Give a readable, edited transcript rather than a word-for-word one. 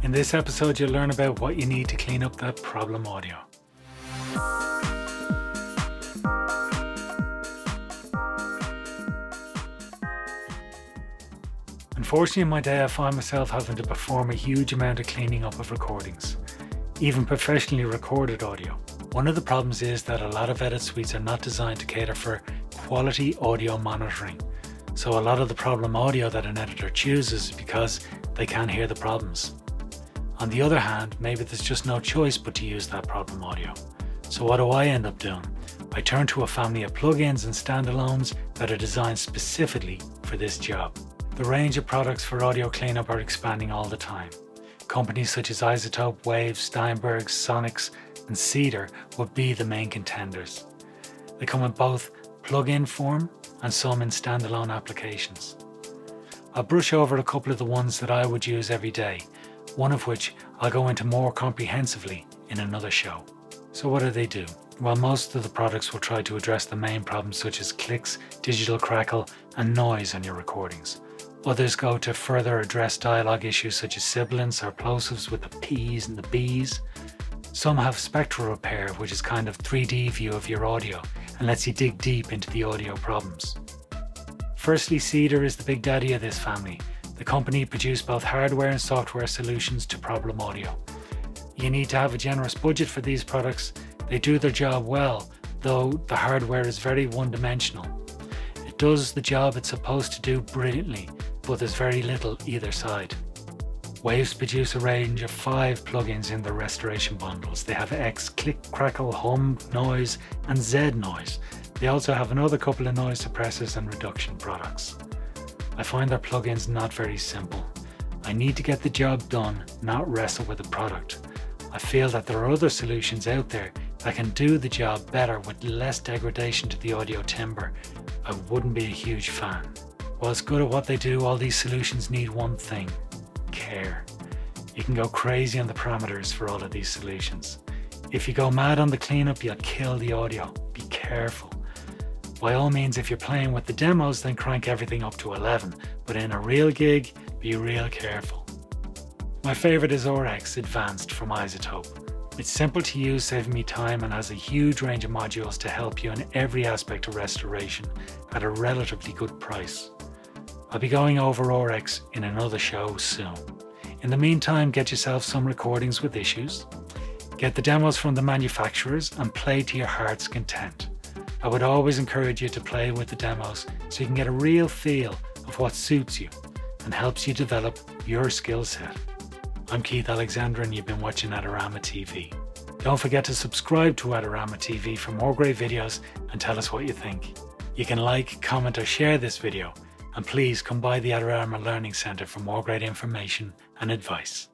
In this episode, you'll learn about what you need to clean up that problem audio. Unfortunately, in my day, I find myself having to perform a huge amount of cleaning up of recordings, even professionally recorded audio. One of the problems is that a lot of edit suites are not designed to cater for quality audio monitoring. So a lot of the problem audio that an editor chooses is because they can't hear the problems. On the other hand, maybe there's just no choice but to use that problem audio. So what do I end up doing? I turn to a family of plugins and standalones that are designed specifically for this job. The range of products for audio cleanup are expanding all the time. Companies such as iZotope, Wave, Steinberg, Sonics, and Cedar would be the main contenders. They come in both plug-in form and some in standalone applications. I'll brush over a couple of the ones that I would use every day, one of which I'll go into more comprehensively in another show. So what do? Well, most of the products will try to address the main problems such as clicks, digital crackle, and noise on your recordings. Others go to further address dialogue issues such as sibilants or plosives with the P's and the B's. Some have spectral repair, which is kind of 3D view of your audio and lets you dig deep into the audio problems. Firstly, Cedar is the big daddy of this family. The company produced both hardware and software solutions to problem audio. You need to have a generous budget for these products. They do their job well, though the hardware is very one-dimensional. It does the job it's supposed to do brilliantly, but there's very little either side. Waves produce a range of 5 plugins in their restoration bundles. They have X, click, crackle, hum, noise, and Z noise. They also have another couple of noise suppressors and reduction products. I find their plugins not very simple. I need to get the job done, not wrestle with the product. I feel that there are other solutions out there that can do the job better with less degradation to the audio timbre. I wouldn't be a huge fan. Whilst good at what they do, all these solutions need one thing: care. You can go crazy on the parameters for all of these solutions. If you go mad on the cleanup, you'll kill the audio. Be careful. By all means, if you're playing with the demos, then crank everything up to 11. But in a real gig, be real careful. My favorite is RX Advanced from iZotope. It's simple to use, saving me time, and has a huge range of modules to help you in every aspect of restoration at a relatively good price. I'll be going over RX in another show soon. In the meantime, get yourself some recordings with issues. Get the demos from the manufacturers and play to your heart's content. I would always encourage you to play with the demos so you can get a real feel of what suits you and helps you develop your skill set. I'm Keith Alexander and you've been watching Adorama TV. Don't forget to subscribe to Adorama TV for more great videos and tell us what you think. You can like, comment or share this video, and please come by the Adorama Learning Centre for more great information and advice.